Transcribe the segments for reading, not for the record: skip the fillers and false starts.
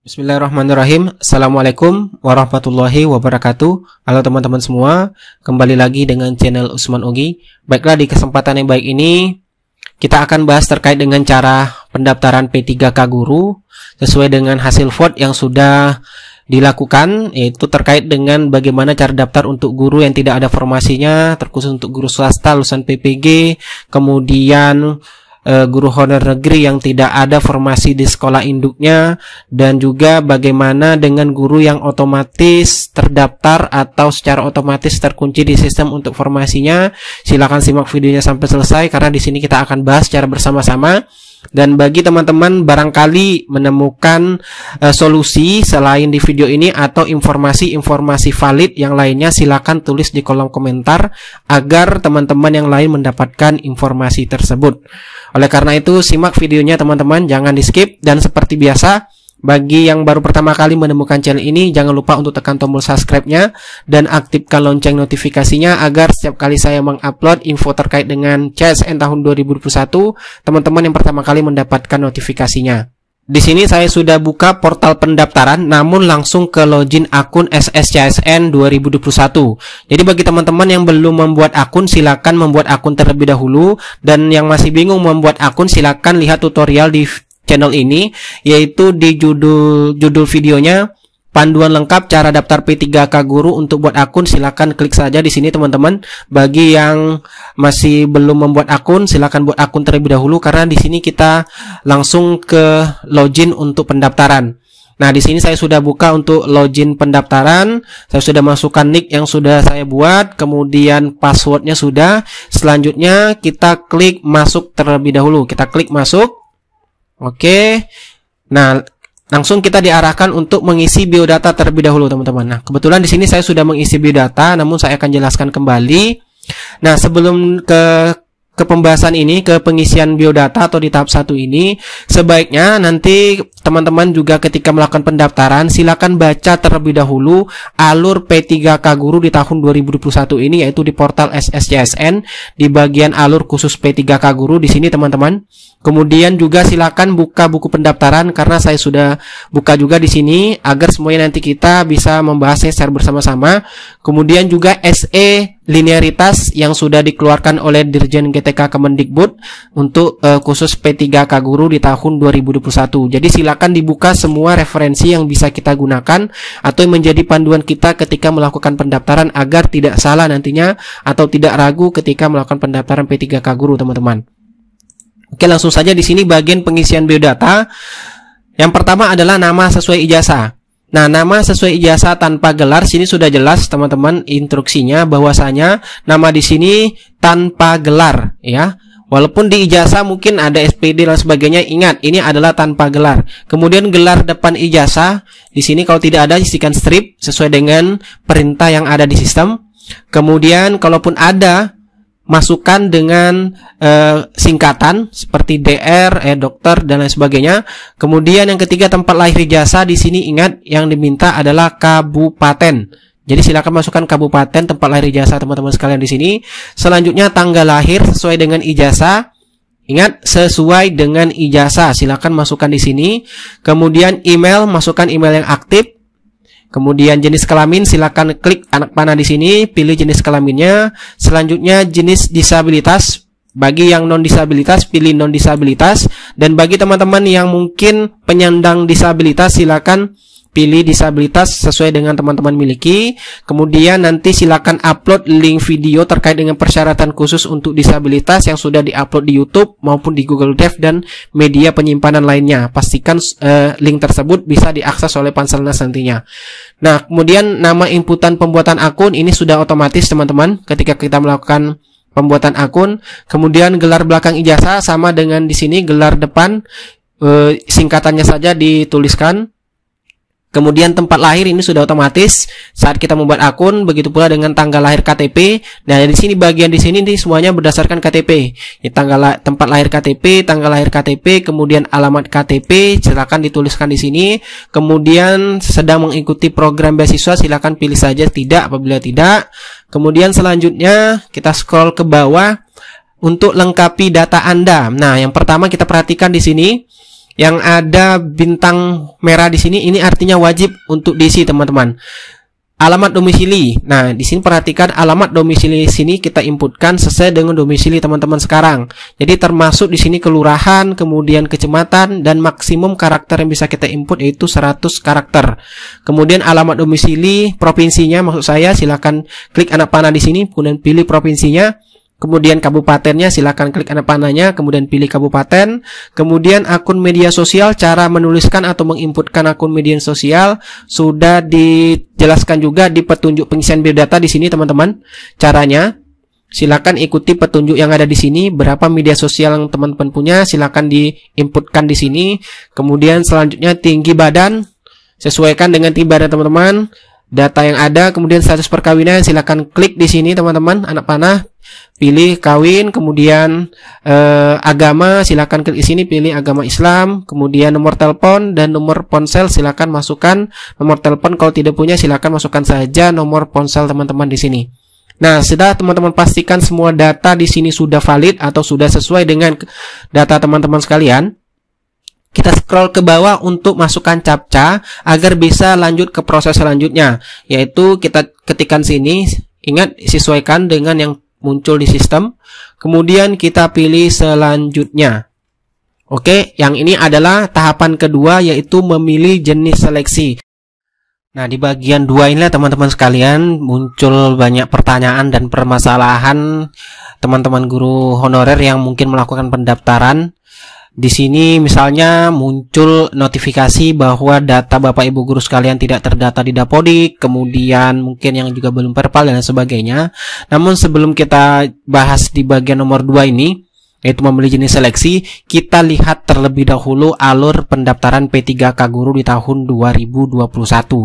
Bismillahirrahmanirrahim. Assalamualaikum warahmatullahi wabarakatuh. Halo teman-teman semua, kembali lagi dengan channel Usman Ogi. Baiklah, di kesempatan yang baik ini kita akan bahas terkait dengan cara pendaftaran P3K Guru sesuai dengan hasil vote yang sudah dilakukan, yaitu terkait dengan bagaimana cara daftar untuk guru yang tidak ada formasinya, terkhusus untuk guru swasta lulusan PPG, kemudian guru honor negeri yang tidak ada formasi di sekolah induknya, dan juga bagaimana dengan guru yang otomatis terdaftar atau secara otomatis terkunci di sistem untuk formasinya. Silakan simak videonya sampai selesai karena di sini kita akan bahas secara bersama-sama. Dan bagi teman-teman barangkali menemukan solusi selain di video ini atau informasi-informasi valid yang lainnya, silakan tulis di kolom komentar agar teman-teman yang lain mendapatkan informasi tersebut. Oleh karena itu, simak videonya teman-teman, jangan di skip. Dan seperti biasa, bagi yang baru pertama kali menemukan channel ini, jangan lupa untuk tekan tombol subscribe-nya dan aktifkan lonceng notifikasinya agar setiap kali saya mengupload info terkait dengan CSN tahun 2021, teman-teman yang pertama kali mendapatkan notifikasinya. Di sini saya sudah buka portal pendaftaran, namun langsung ke login akun SSCSN 2021. Jadi bagi teman-teman yang belum membuat akun, silakan membuat akun terlebih dahulu. Dan yang masih bingung membuat akun, silakan lihat tutorial di channel ini, yaitu di judul videonya panduan lengkap cara daftar P3K Guru. Untuk buat akun silakan klik saja di sini teman-teman. Bagi yang masih belum membuat akun, silakan buat akun terlebih dahulu karena di sini kita langsung ke login untuk pendaftaran. Nah, di sini saya sudah buka untuk login pendaftaran. Saya sudah masukkan nick yang sudah saya buat, kemudian passwordnya sudah. Selanjutnya kita klik masuk terlebih dahulu. Kita klik masuk. Oke, nah langsung kita diarahkan untuk mengisi biodata terlebih dahulu teman-teman. Nah, kebetulan di sini saya sudah mengisi biodata, namun saya akan jelaskan kembali. Nah, sebelum ke pembahasan ini, ke pengisian biodata atau di tahap 1 ini, sebaiknya nanti teman-teman juga ketika melakukan pendaftaran, silakan baca terlebih dahulu alur P3K Guru di tahun 2021 ini, yaitu di portal SSCSN di bagian alur khusus P3K Guru di sini teman-teman. Kemudian juga silakan buka buku pendaftaran karena saya sudah buka juga di sini agar semuanya nanti kita bisa membahasnya secara bersama-sama. Kemudian juga SE linearitas yang sudah dikeluarkan oleh Dirjen GTK Kemendikbud untuk khusus P3K Guru di tahun 2021. Jadi silakan dibuka semua referensi yang bisa kita gunakan atau yang menjadi panduan kita ketika melakukan pendaftaran agar tidak salah nantinya atau tidak ragu ketika melakukan pendaftaran P3K Guru teman-teman. Oke, langsung saja di sini bagian pengisian biodata. Yang pertama adalah nama sesuai ijazah. Nah, nama sesuai ijazah tanpa gelar sini sudah jelas teman-teman instruksinya bahwasanya nama di sini tanpa gelar ya. Walaupun di ijazah mungkin ada SPD dan sebagainya, ingat ini adalah tanpa gelar. Kemudian gelar depan ijazah di sini kalau tidak ada isikan strip sesuai dengan perintah yang ada di sistem. Kemudian kalaupun ada, masukkan dengan singkatan seperti DR, dokter dan lain sebagainya. Kemudian yang ketiga, tempat lahir ijazah di sini ingat yang diminta adalah kabupaten. Jadi silakan masukkan kabupaten tempat lahir ijazah teman-teman sekalian di sini. Selanjutnya tanggal lahir sesuai dengan ijazah. Ingat sesuai dengan ijazah, silakan masukkan di sini. Kemudian email, masukkan email yang aktif. Kemudian jenis kelamin, silakan klik anak panah di sini, pilih jenis kelaminnya. Selanjutnya jenis disabilitas, bagi yang non disabilitas pilih non disabilitas, dan bagi teman-teman yang mungkin penyandang disabilitas silakan pilih disabilitas sesuai dengan teman-teman miliki. Kemudian nanti silakan upload link video terkait dengan persyaratan khusus untuk disabilitas yang sudah diupload di YouTube maupun di Google Drive dan media penyimpanan lainnya. Pastikan link tersebut bisa diakses oleh Panselnas nantinya. Nah, kemudian nama inputan pembuatan akun ini sudah otomatis teman-teman ketika kita melakukan pembuatan akun. Kemudian gelar belakang ijazah sama dengan di sini, gelar depan singkatannya saja dituliskan. Kemudian tempat lahir ini sudah otomatis saat kita membuat akun, begitu pula dengan tanggal lahir KTP. Nah, di sini bagian di sini semuanya berdasarkan KTP. Ya, tempat lahir KTP, tanggal lahir KTP, kemudian alamat KTP silakan dituliskan di sini. Kemudian sedang mengikuti program beasiswa silakan pilih saja tidak apabila tidak. Kemudian selanjutnya kita scroll ke bawah untuk lengkapi data Anda. Nah, yang pertama kita perhatikan di sini yang ada bintang merah di sini, ini artinya wajib untuk diisi teman-teman. Alamat domisili. Nah, di sini perhatikan alamat domisili sini kita inputkan sesuai dengan domisili teman-teman sekarang. Jadi termasuk di sini kelurahan, kemudian kecamatan, dan maksimum karakter yang bisa kita input yaitu 100 karakter. Kemudian alamat domisili provinsinya, maksud saya silakan klik anak panah di sini, kemudian pilih provinsinya. Kemudian kabupatennya, silakan klik anak panahnya, kemudian pilih kabupaten. Kemudian akun media sosial, cara menuliskan atau menginputkan akun media sosial sudah dijelaskan juga di petunjuk pengisian biodata di sini teman-teman. Caranya, silakan ikuti petunjuk yang ada di sini. Berapa media sosial yang teman-teman punya, silakan diinputkan di sini. Kemudian selanjutnya tinggi badan, sesuaikan dengan tinggi badan teman-teman. Data yang ada, kemudian status perkawinan, silakan klik di sini teman-teman, anak panah, pilih kawin, kemudian agama, silakan klik di sini, pilih agama Islam, kemudian nomor telepon dan nomor ponsel, silakan masukkan nomor telepon, kalau tidak punya silakan masukkan saja nomor ponsel teman-teman di sini. Nah, sudah teman-teman pastikan semua data di sini sudah valid atau sudah sesuai dengan data teman-teman sekalian. Kita scroll ke bawah untuk masukkan captcha agar bisa lanjut ke proses selanjutnya, yaitu kita ketikkan sini, ingat sesuaikan dengan yang muncul di sistem, kemudian kita pilih selanjutnya. Oke, yang ini adalah tahapan kedua, yaitu memilih jenis seleksi. Nah, di bagian 2 inilah teman-teman sekalian muncul banyak pertanyaan dan permasalahan teman-teman guru honorer yang mungkin melakukan pendaftaran. Di sini misalnya muncul notifikasi bahwa data Bapak Ibu guru sekalian tidak terdata di Dapodik, kemudian mungkin yang juga belum perpal dan sebagainya. Namun sebelum kita bahas di bagian nomor 2 ini, yaitu memilih jenis seleksi, kita lihat terlebih dahulu alur pendaftaran P3K guru di tahun 2021.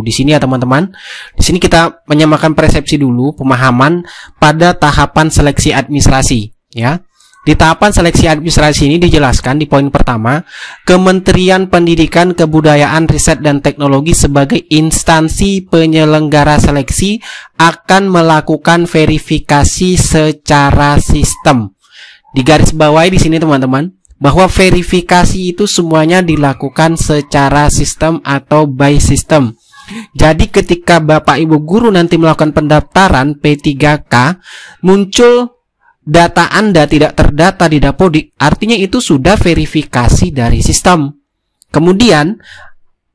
Di sini ya teman-teman, di sini kita menyamakan persepsi dulu, pemahaman pada tahapan seleksi administrasi, ya. Di tahapan seleksi administrasi ini dijelaskan di poin pertama, Kementerian Pendidikan, Kebudayaan, Riset, dan Teknologi sebagai instansi penyelenggara seleksi akan melakukan verifikasi secara sistem. Di garis bawah di sini teman-teman, bahwa verifikasi itu semuanya dilakukan secara sistem atau by system. Jadi ketika Bapak Ibu guru nanti melakukan pendaftaran P3K, muncul data Anda tidak terdata di Dapodik, artinya itu sudah verifikasi dari sistem. Kemudian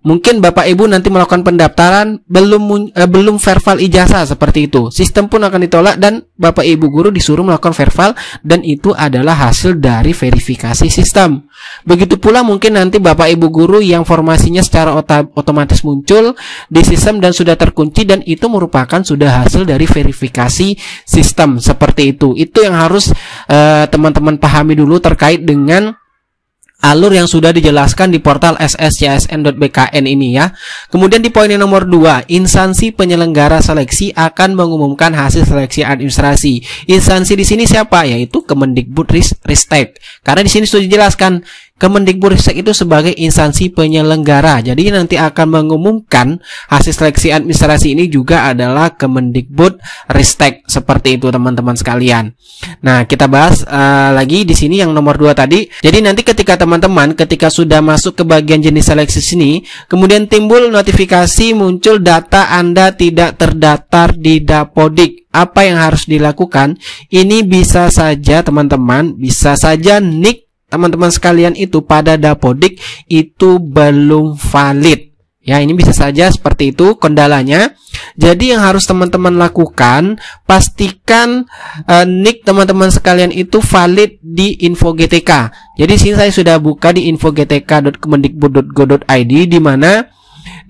mungkin Bapak Ibu nanti melakukan pendaftaran belum verbal ijazah seperti itu, sistem pun akan ditolak dan Bapak Ibu guru disuruh melakukan verbal, dan itu adalah hasil dari verifikasi sistem. Begitu pula mungkin nanti Bapak Ibu guru yang formasinya secara otomatis muncul di sistem dan sudah terkunci, dan itu merupakan sudah hasil dari verifikasi sistem seperti itu. Itu yang harus teman-teman pahami dulu terkait dengan alur yang sudah dijelaskan di portal sscsn.bkn ini ya. Kemudian di poin yang nomor 2, instansi penyelenggara seleksi akan mengumumkan hasil seleksi administrasi. Instansi di sini siapa? Yaitu Kemendikbudristek. Karena di sini sudah dijelaskan Kemendikbudristek itu sebagai instansi penyelenggara. Jadi nanti akan mengumumkan hasil seleksi administrasi ini juga adalah Kemendikbudristek. Seperti itu teman-teman sekalian. Nah, kita bahas lagi di sini yang nomor 2 tadi. Jadi nanti ketika teman-teman ketika sudah masuk ke bagian jenis seleksi sini, kemudian timbul notifikasi muncul data Anda tidak terdaftar di Dapodik. Apa yang harus dilakukan? Ini bisa saja teman-teman, bisa saja NIK teman-teman sekalian itu pada Dapodik itu belum valid. Ya, ini bisa saja seperti itu kendalanya. Jadi yang harus teman-teman lakukan, pastikan NIK teman-teman sekalian itu valid di info GTK. Jadi sini saya sudah buka di infogtk.kemendikbud.go.id, di mana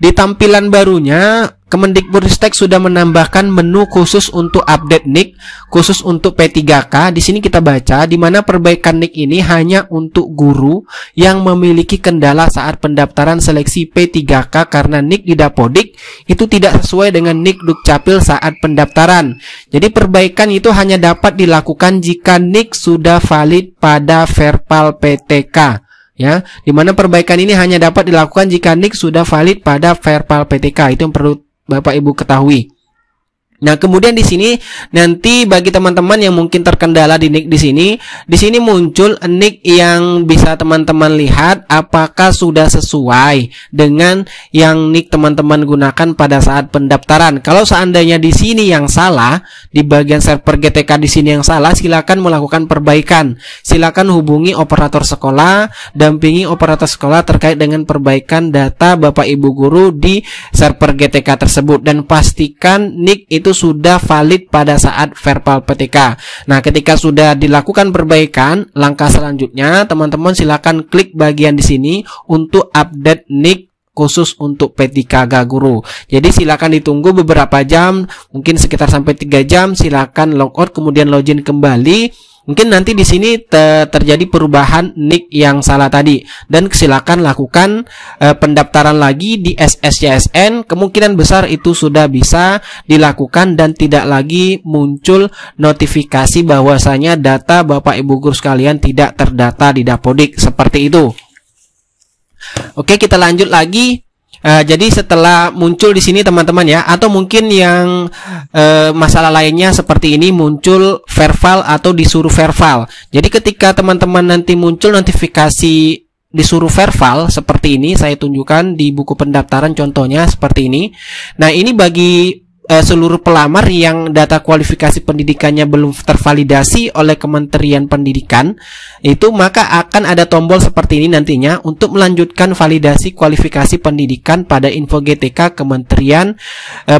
di tampilan barunya Kemendikbudristek sudah menambahkan menu khusus untuk update NIK, khusus untuk P3K. Di sini kita baca di mana perbaikan NIK ini hanya untuk guru yang memiliki kendala saat pendaftaran seleksi P3K karena NIK di Dapodik itu tidak sesuai dengan NIK Dukcapil saat pendaftaran. Jadi perbaikan itu hanya dapat dilakukan jika NIK sudah valid pada verbal PTK. Ya, dimana perbaikan ini hanya dapat dilakukan jika NIK sudah valid pada verbal PTK. Itu yang perlu Bapak Ibu ketahui. Nah, kemudian di sini nanti bagi teman-teman yang mungkin terkendala di nick di sini muncul nick yang bisa teman-teman lihat apakah sudah sesuai dengan yang nick teman-teman gunakan pada saat pendaftaran. Kalau seandainya di sini yang salah, di bagian server GTK di sini yang salah, silakan melakukan perbaikan. Silakan hubungi operator sekolah, dampingi operator sekolah terkait dengan perbaikan data Bapak Ibu guru di server GTK tersebut, dan pastikan nick itu sudah valid pada saat verbal PTK. Nah, ketika sudah dilakukan perbaikan, langkah selanjutnya teman-teman silakan klik bagian di sini untuk update nick khusus untuk P3K Guru. Jadi silakan ditunggu beberapa jam, mungkin sekitar sampai 3 jam, silakan logout kemudian login kembali. Mungkin nanti di sini terjadi perubahan nick yang salah tadi, dan silakan lakukan pendaftaran lagi di SSCSN. Kemungkinan besar itu sudah bisa dilakukan dan tidak lagi muncul notifikasi bahwasanya data Bapak Ibu guru sekalian tidak terdata di Dapodik, seperti itu. Oke, kita lanjut lagi. Jadi setelah muncul di sini teman-teman ya, atau mungkin yang masalah lainnya seperti ini, muncul verbal atau disuruh verbal. Jadi ketika teman-teman nanti muncul notifikasi disuruh verbal seperti ini, saya tunjukkan di buku pendaftaran contohnya seperti ini. Nah, ini bagi seluruh pelamar yang data kualifikasi pendidikannya belum tervalidasi oleh Kementerian Pendidikan, itu maka akan ada tombol seperti ini nantinya untuk melanjutkan validasi kualifikasi pendidikan pada info GTK Kementerian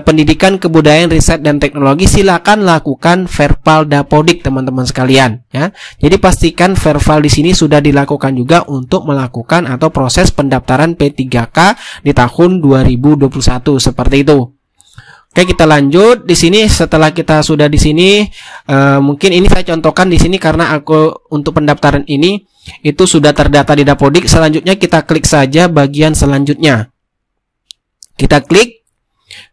Pendidikan, Kebudayaan, Riset dan Teknologi. Silakan lakukan verbal Dapodik teman-teman sekalian ya. Jadi pastikan verbal di sini sudah dilakukan juga untuk melakukan atau proses pendaftaran P3K di tahun 2021 seperti itu. Oke, kita lanjut di sini. Setelah kita sudah di sini, mungkin ini saya contohkan di sini karena aku untuk pendaftaran ini itu sudah terdata di Dapodik. Selanjutnya kita klik saja bagian selanjutnya. Kita klik.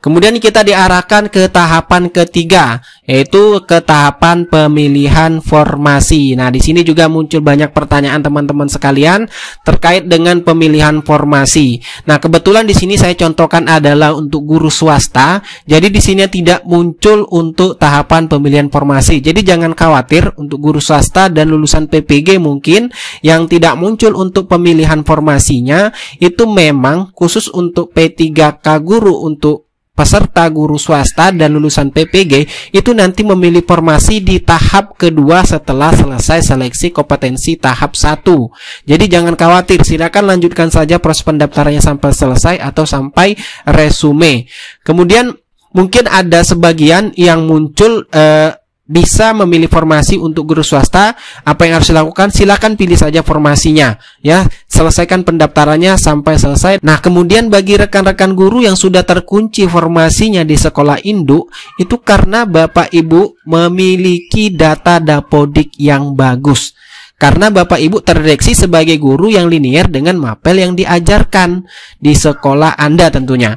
Kemudian kita diarahkan ke tahapan ketiga, yaitu ke tahapan pemilihan formasi. Nah, di sini juga muncul banyak pertanyaan teman-teman sekalian terkait dengan pemilihan formasi. Nah, kebetulan di sini saya contohkan adalah untuk guru swasta. Jadi di sini tidak muncul untuk tahapan pemilihan formasi. Jadi jangan khawatir, untuk guru swasta dan lulusan PPG mungkin yang tidak muncul untuk pemilihan formasinya, itu memang khusus untuk P3K Guru. Untuk peserta guru swasta dan lulusan PPG itu nanti memilih formasi di tahap kedua setelah selesai seleksi kompetensi tahap 1. Jadi jangan khawatir, silakan lanjutkan saja proses pendaftarannya sampai selesai atau sampai resume. Kemudian mungkin ada sebagian yang muncul bisa memilih formasi untuk guru swasta. Apa yang harus dilakukan? Silakan pilih saja formasinya ya, selesaikan pendaftarannya sampai selesai. Nah, kemudian bagi rekan-rekan guru yang sudah terkunci formasinya di sekolah induk, itu karena Bapak Ibu memiliki data Dapodik yang bagus. Karena Bapak Ibu terdeteksi sebagai guru yang linier dengan mapel yang diajarkan di sekolah Anda tentunya.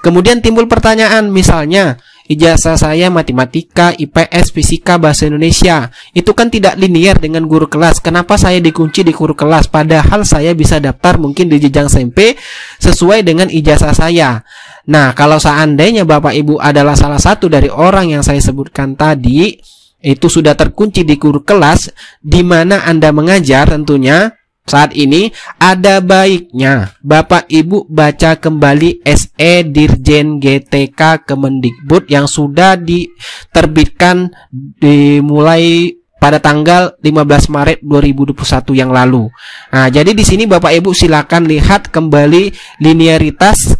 Kemudian timbul pertanyaan, misalnya ijazah saya matematika, IPS, fisika, bahasa Indonesia. Itu kan tidak linear dengan guru kelas. Kenapa saya dikunci di guru kelas? Padahal saya bisa daftar mungkin di jenjang SMP sesuai dengan ijazah saya. Nah, kalau seandainya Bapak Ibu adalah salah satu dari orang yang saya sebutkan tadi, itu sudah terkunci di guru kelas di mana Anda mengajar tentunya, saat ini ada baiknya Bapak Ibu baca kembali SE Dirjen GTK Kemendikbud yang sudah diterbitkan dimulai pada tanggal 15 Maret 2021 yang lalu. Nah, jadi di sini Bapak Ibu silakan lihat kembali linearitas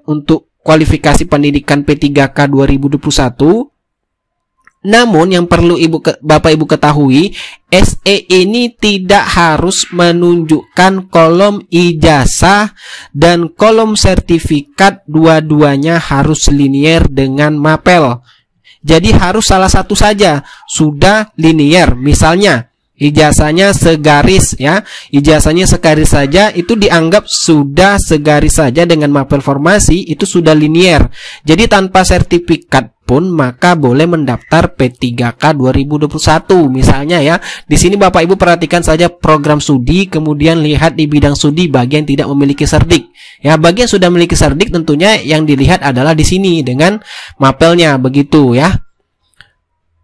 untuk kualifikasi pendidikan P3K 2021. Namun yang perlu Bapak Ibu ketahui, SE ini tidak harus menunjukkan kolom ijazah dan kolom sertifikat, dua-duanya harus linier dengan mapel. Jadi harus salah satu saja sudah linier. Misalnya ijazahnya segaris ya, ijazahnya segaris saja itu dianggap sudah segaris saja dengan mapel formasi, itu sudah linier. Jadi tanpa sertifikat pun maka boleh mendaftar P3K 2021 misalnya ya. Di sini Bapak Ibu perhatikan saja program studi, kemudian lihat di bidang studi bagian tidak memiliki serdik. Ya, bagian sudah memiliki serdik tentunya yang dilihat adalah di sini dengan mapelnya begitu ya.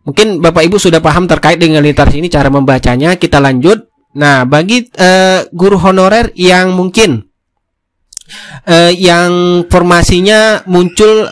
Mungkin Bapak Ibu sudah paham terkait dengan literasi ini, cara membacanya. Kita lanjut. Nah, bagi guru honorer yang mungkin yang formasinya muncul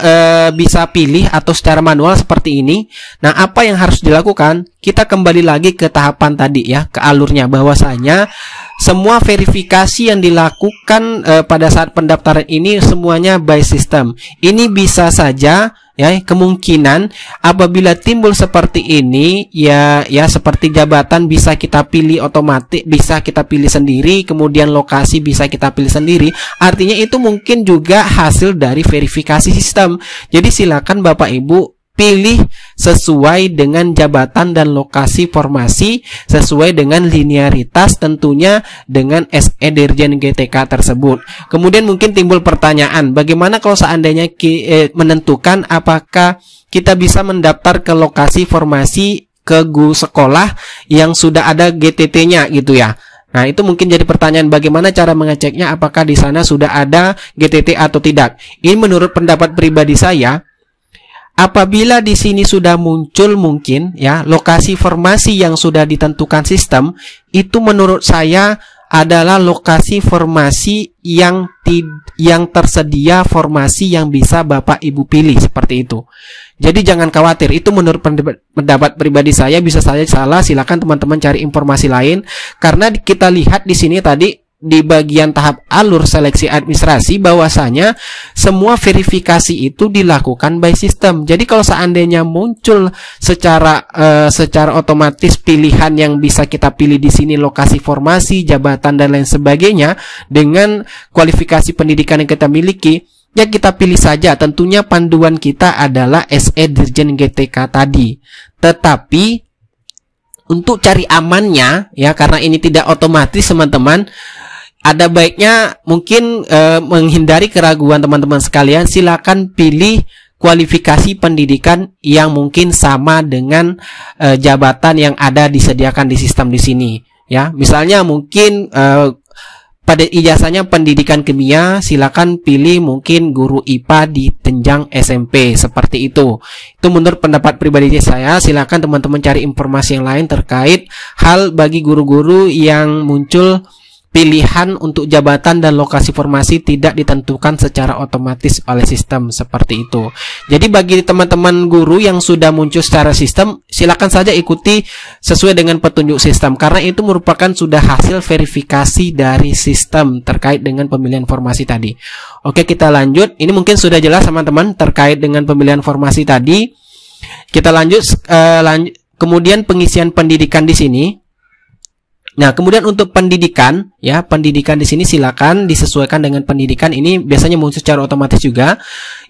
bisa pilih atau secara manual seperti ini. Nah, apa yang harus dilakukan? Kita kembali lagi ke tahapan tadi ya, ke alurnya, bahwasanya semua verifikasi yang dilakukan pada saat pendaftaran ini semuanya by system. Ini bisa saja ya, kemungkinan apabila timbul seperti ini ya seperti jabatan bisa kita pilih otomatis, bisa kita pilih sendiri, kemudian lokasi bisa kita pilih sendiri. Artinya itu mungkin juga hasil dari verifikasi sistem. Jadi silakan Bapak Ibu pilih sesuai dengan jabatan dan lokasi formasi, sesuai dengan linearitas tentunya dengan SE Dirjen GTK tersebut. Kemudian mungkin timbul pertanyaan, bagaimana kalau seandainya menentukan apakah kita bisa mendaftar ke lokasi formasi ke guru sekolah yang sudah ada GTT-nya gitu ya. Nah, itu mungkin jadi pertanyaan, bagaimana cara mengeceknya apakah di sana sudah ada GTT atau tidak. Ini menurut pendapat pribadi saya, apabila di sini sudah muncul mungkin ya lokasi formasi yang sudah ditentukan sistem, itu menurut saya adalah lokasi formasi yang tersedia formasi yang bisa Bapak Ibu pilih seperti itu. Jadi jangan khawatir, itu menurut pendapat pribadi saya, bisa saja salah, silakan teman-teman cari informasi lain. Karena kita lihat di sini tadi di bagian tahap alur seleksi administrasi bahwasanya semua verifikasi itu dilakukan by system. Jadi kalau seandainya muncul secara otomatis pilihan yang bisa kita pilih di sini, lokasi formasi, jabatan dan lain sebagainya dengan kualifikasi pendidikan yang kita miliki, ya kita pilih saja. Tentunya panduan kita adalah SE Dirjen GTK tadi. Tetapi untuk cari amannya ya, karena ini tidak otomatis teman-teman, ada baiknya mungkin menghindari keraguan teman-teman sekalian, silakan pilih kualifikasi pendidikan yang mungkin sama dengan jabatan yang ada disediakan di sistem di sini ya. Misalnya mungkin pada ijazahnya pendidikan kimia, silakan pilih mungkin guru IPA di jenjang SMP seperti itu. Itu menurut pendapat pribadi saya. Silakan teman-teman cari informasi yang lain terkait hal bagi guru-guru yang muncul pilihan untuk jabatan dan lokasi formasi tidak ditentukan secara otomatis oleh sistem seperti itu. Jadi bagi teman-teman guru yang sudah muncul secara sistem, silakan saja ikuti sesuai dengan petunjuk sistem, karena itu merupakan sudah hasil verifikasi dari sistem terkait dengan pemilihan formasi tadi. Oke, kita lanjut. Ini mungkin sudah jelas teman-teman terkait dengan pemilihan formasi tadi. Kita lanjut, kemudian pengisian pendidikan di sini. Nah, kemudian untuk pendidikan, ya, pendidikan di sini silakan disesuaikan dengan pendidikan. Ini biasanya muncul secara otomatis juga.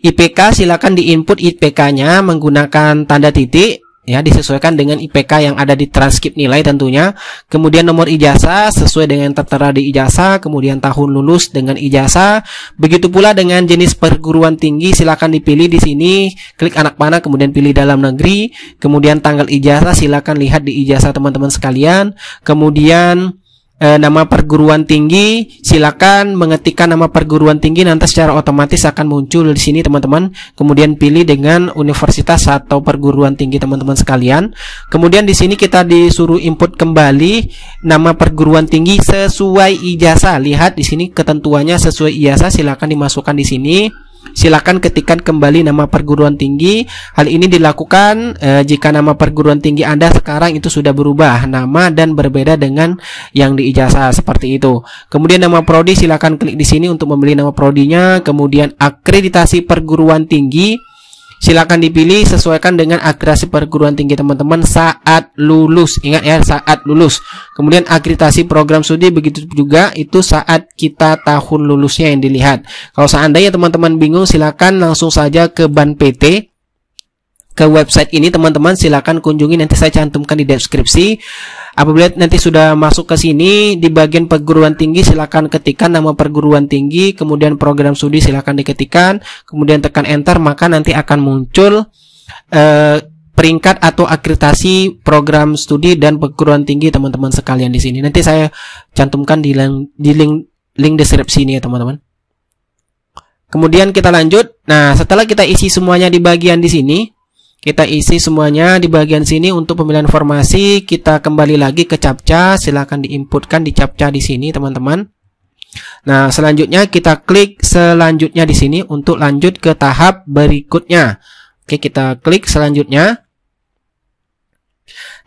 IPK silakan diinput IPK-nya menggunakan tanda titik, ya, disesuaikan dengan IPK yang ada di transkrip nilai tentunya. Kemudian nomor ijazah sesuai dengan tertera di ijazah, kemudian tahun lulus dengan ijazah. Begitu pula dengan jenis perguruan tinggi, silakan dipilih di sini, klik anak panah kemudian pilih dalam negeri. Kemudian tanggal ijazah silakan lihat di ijazah teman-teman sekalian. Kemudian nama perguruan tinggi, silakan mengetikkan nama perguruan tinggi, nanti secara otomatis akan muncul di sini teman-teman. Kemudian pilih dengan universitas atau perguruan tinggi teman-teman sekalian. Kemudian di sini kita disuruh input kembali nama perguruan tinggi sesuai ijazah. Lihat di sini ketentuannya sesuai ijazah, silakan dimasukkan di sini. Silakan ketikkan kembali nama perguruan tinggi. Hal ini dilakukan jika nama perguruan tinggi Anda sekarang itu sudah berubah nama dan berbeda dengan yang di ijazah seperti itu. Kemudian nama prodi, silakan klik di sini untuk memilih nama prodinya. Kemudian akreditasi perguruan tinggi, silakan dipilih sesuaikan dengan akreditasi perguruan tinggi teman-teman saat lulus. Ingat ya, saat lulus. Kemudian akreditasi program studi, begitu juga itu saat kita tahun lulusnya yang dilihat. Kalau seandainya teman-teman bingung, silakan langsung saja ke Ban PT. ke website ini teman-teman, silakan kunjungi, nanti saya cantumkan di deskripsi. Apabila nanti sudah masuk ke sini di bagian perguruan tinggi, silakan ketikkan nama perguruan tinggi, kemudian program studi silakan diketikkan, kemudian tekan enter, maka nanti akan muncul peringkat atau akreditasi program studi dan perguruan tinggi teman-teman sekalian di sini. Nanti saya cantumkan di link deskripsi ini ya teman-teman. Kemudian kita lanjut. Nah, setelah kita isi semuanya di bagian di sini, kita isi semuanya di bagian sini untuk pemilihan formasi, kita kembali lagi ke CAPTCHA, silakan diinputkan di CAPTCHA di sini teman-teman. Nah, selanjutnya kita klik selanjutnya di sini untuk lanjut ke tahap berikutnya. Oke, kita klik selanjutnya.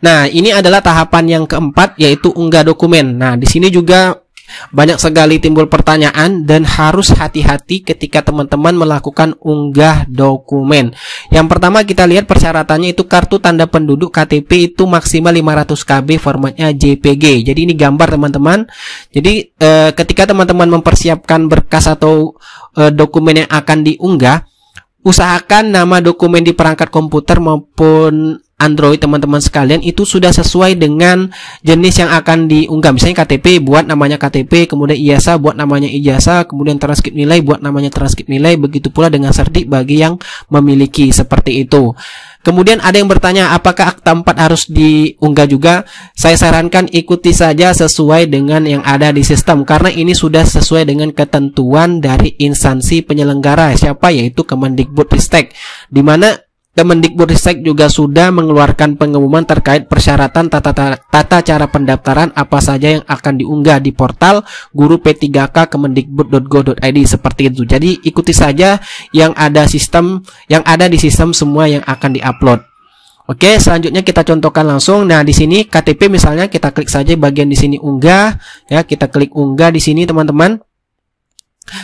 Nah, ini adalah tahapan yang keempat, yaitu unggah dokumen. Nah, di sini juga banyak sekali timbul pertanyaan dan harus hati-hati ketika teman-teman melakukan unggah dokumen. Yang pertama kita lihat persyaratannya itu kartu tanda penduduk KTP itu maksimal 500 KB, formatnya JPG. Jadi ini gambar teman-teman. Jadi ketika teman-teman mempersiapkan berkas atau dokumen yang akan diunggah, usahakan nama dokumen di perangkat komputer maupun Android teman-teman sekalian itu sudah sesuai dengan jenis yang akan diunggah. Misalnya KTP buat namanya KTP, kemudian ijazah buat namanya ijazah, kemudian transkrip nilai buat namanya transkrip nilai. Begitu pula dengan serdik bagi yang memiliki seperti itu. Kemudian ada yang bertanya apakah akta 4 harus diunggah juga? Saya sarankan ikuti saja sesuai dengan yang ada di sistem, karena ini sudah sesuai dengan ketentuan dari instansi penyelenggara, siapa, yaitu Kemendikbudristek, di mana Kemendikbudristek juga sudah mengeluarkan pengumuman terkait persyaratan tata cara pendaftaran apa saja yang akan diunggah di portal guru P3K kemendikbud.go.id seperti itu. Jadi ikuti saja yang ada di sistem semua yang akan diupload. Oke, selanjutnya kita contohkan langsung. Nah, di sini KTP misalnya kita klik saja bagian di sini unggah, ya, kita klik unggah di sini teman-teman.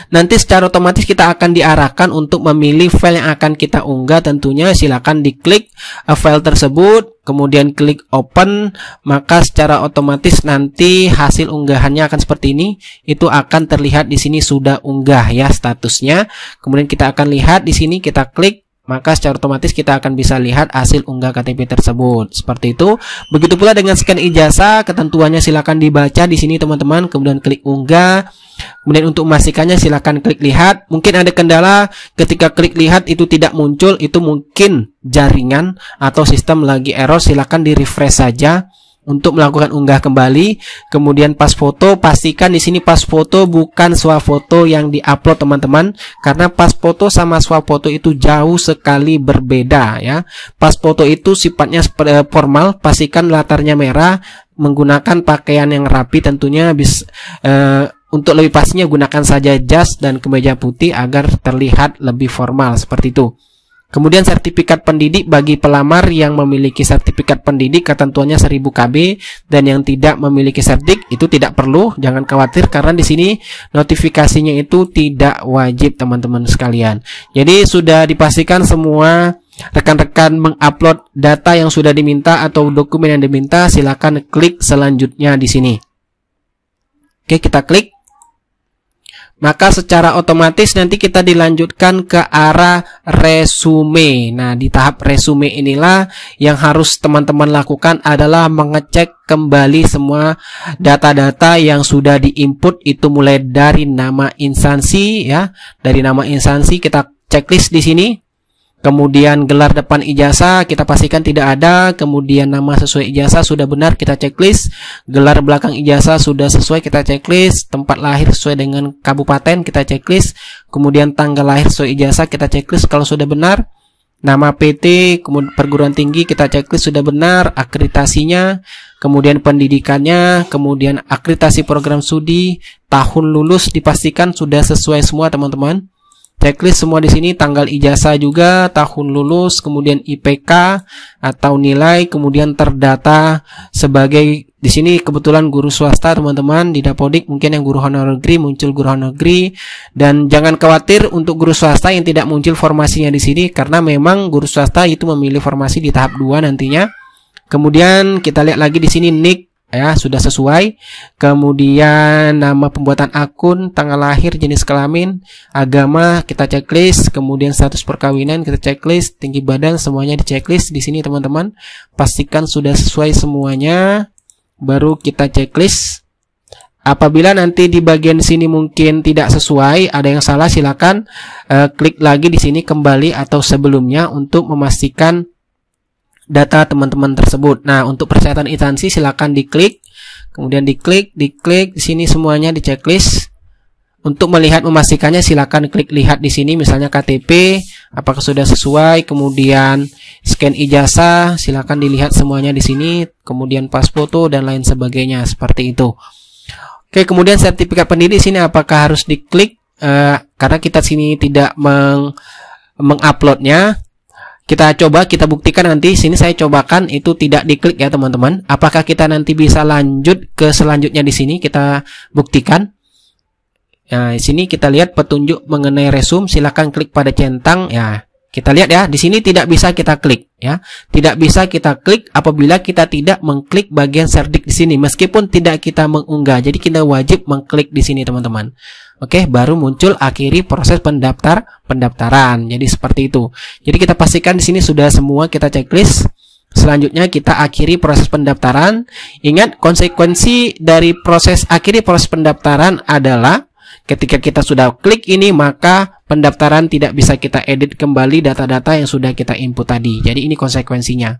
Nanti secara otomatis kita akan diarahkan untuk memilih file yang akan kita unggah. Tentunya silakan diklik file tersebut, kemudian klik open, maka secara otomatis nanti hasil unggahannya akan seperti ini. Itu akan terlihat di sini sudah unggah ya statusnya. Kemudian kita akan lihat di sini, kita klik, maka secara otomatis kita akan bisa lihat hasil unggah KTP tersebut. Seperti itu. Begitu pula dengan scan ijazah, ketentuannya silakan dibaca di sini teman-teman, kemudian klik unggah. Kemudian untuk memastikannya silakan klik lihat. Mungkin ada kendala ketika klik lihat itu tidak muncul, itu mungkin jaringan atau sistem lagi error. Silakan di refresh saja untuk melakukan unggah kembali. Kemudian pas foto, pastikan di sini pas foto bukan swafoto yang diupload teman-teman, karena pas foto sama swafoto itu jauh sekali berbeda ya. Pas foto itu sifatnya formal, pastikan latarnya merah, menggunakan pakaian yang rapi tentunya. Untuk lebih pastinya gunakan saja jas dan kemeja putih agar terlihat lebih formal seperti itu. Kemudian sertifikat pendidik bagi pelamar yang memiliki sertifikat pendidik ketentuannya 1000 KB, dan yang tidak memiliki sertik itu tidak perlu, jangan khawatir karena di sini notifikasinya itu tidak wajib teman-teman sekalian. Jadi sudah dipastikan semua rekan-rekan mengupload data yang sudah diminta atau dokumen yang diminta, silakan klik selanjutnya di sini. Oke, kita klik. Maka secara otomatis nanti kita dilanjutkan ke arah resume. Nah, di tahap resume inilah yang harus teman-teman lakukan adalah mengecek kembali semua data-data yang sudah diinput, itu mulai dari nama instansi ya. Dari nama instansi kita checklist di sini. Kemudian gelar depan ijazah kita pastikan tidak ada, kemudian nama sesuai ijazah sudah benar kita checklist, gelar belakang ijazah sudah sesuai kita checklist, tempat lahir sesuai dengan kabupaten kita checklist, kemudian tanggal lahir sesuai ijazah kita checklist kalau sudah benar, nama PT, kemudian perguruan tinggi kita checklist sudah benar, akreditasinya, kemudian pendidikannya, kemudian akreditasi program studi, tahun lulus dipastikan sudah sesuai semua teman-teman. Checklist semua di sini, tanggal ijazah juga, tahun lulus, kemudian IPK atau nilai, kemudian terdata sebagai di sini kebetulan guru swasta teman-teman. Di Dapodik mungkin yang guru honor negeri muncul guru honor negeri, dan jangan khawatir untuk guru swasta yang tidak muncul formasinya di sini karena memang guru swasta itu memilih formasi di tahap 2 nantinya. Kemudian kita lihat lagi di sini NIK ya, sudah sesuai. Kemudian nama pembuatan akun, tanggal lahir, jenis kelamin, agama kita checklist, kemudian status perkawinan kita checklist, tinggi badan semuanya di checklist di sini teman-teman. Pastikan sudah sesuai semuanya, baru kita checklist. Apabila nanti di bagian sini mungkin tidak sesuai, ada yang salah, silakan klik lagi di sini kembali atau sebelumnya untuk memastikan data teman-teman tersebut. Nah, untuk persyaratan instansi silakan diklik, kemudian diklik di sini semuanya di checklist. Untuk melihat memastikannya silakan klik lihat di sini, misalnya KTP apakah sudah sesuai, kemudian scan ijazah silakan dilihat semuanya di sini, kemudian pas foto dan lain sebagainya seperti itu. Oke, kemudian sertifikat pendidik sini apakah harus diklik? Karena kita sini tidak menguploadnya. Kita coba, kita buktikan nanti. Sini saya cobakan itu tidak diklik ya teman-teman. Apakah kita nanti bisa lanjut ke selanjutnya di sini? Kita buktikan. Nah, di sini kita lihat petunjuk mengenai resume. Silakan klik pada centang. Ya, kita lihat ya. Di sini tidak bisa kita klik ya. Tidak bisa kita klik apabila kita tidak mengklik bagian serdik di sini. Meskipun tidak kita mengunggah. Jadi kita wajib mengklik di sini teman-teman. Oke, baru muncul akhiri proses pendaftaran. Jadi seperti itu. Jadi kita pastikan di sini sudah semua kita checklist. Selanjutnya kita akhiri proses pendaftaran. Ingat, konsekuensi dari akhiri proses pendaftaran adalah ketika kita sudah klik ini, maka pendaftaran tidak bisa kita edit kembali data-data yang sudah kita input tadi. Jadi ini konsekuensinya.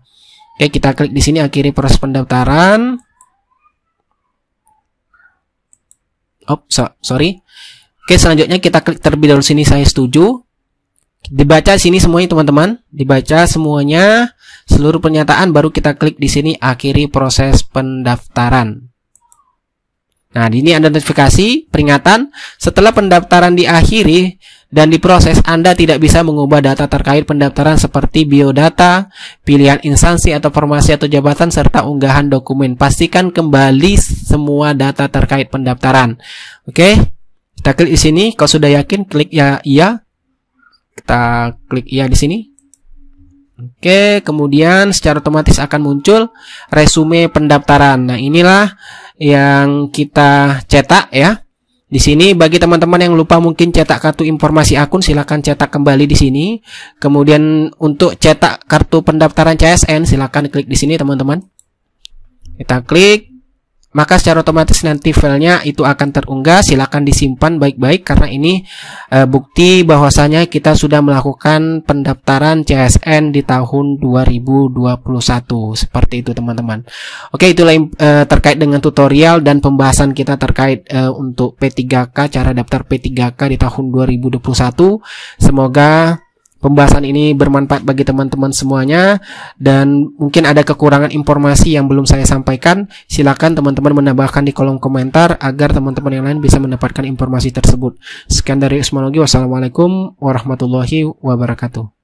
Oke, kita klik di sini akhiri proses pendaftaran. Sorry. Oke, selanjutnya kita klik terlebih dahulu sini saya setuju. Dibaca sini semuanya teman-teman, dibaca semuanya seluruh pernyataan, baru kita klik di sini akhiri proses pendaftaran. Nah, ini ada notifikasi peringatan setelah pendaftaran diakhiri dan diproses, Anda tidak bisa mengubah data terkait pendaftaran seperti biodata, pilihan instansi atau formasi atau jabatan, serta unggahan dokumen. Pastikan kembali semua data terkait pendaftaran. Oke, kita klik di sini. Kalau sudah yakin, klik ya iya. Kita klik iya di sini. Oke, kemudian secara otomatis akan muncul resume pendaftaran. Nah, inilah yang kita cetak ya. Di sini bagi teman-teman yang lupa mungkin cetak kartu informasi akun, silakan cetak kembali di sini. Kemudian untuk cetak kartu pendaftaran CSN, silakan klik di sini teman-teman. Kita klik, maka secara otomatis nanti filenya itu akan terunggah. Silakan disimpan baik-baik karena ini bukti bahwasanya kita sudah melakukan pendaftaran CSN di tahun 2021. Seperti itu teman-teman. Oke, itulah terkait dengan tutorial dan pembahasan kita terkait untuk P3K, cara daftar P3K di tahun 2021. Semoga pembahasan ini bermanfaat bagi teman-teman semuanya, dan mungkin ada kekurangan informasi yang belum saya sampaikan, silakan teman-teman menambahkan di kolom komentar agar teman-teman yang lain bisa mendapatkan informasi tersebut. Sekian dari Usman Ogi, wassalamualaikum warahmatullahi wabarakatuh.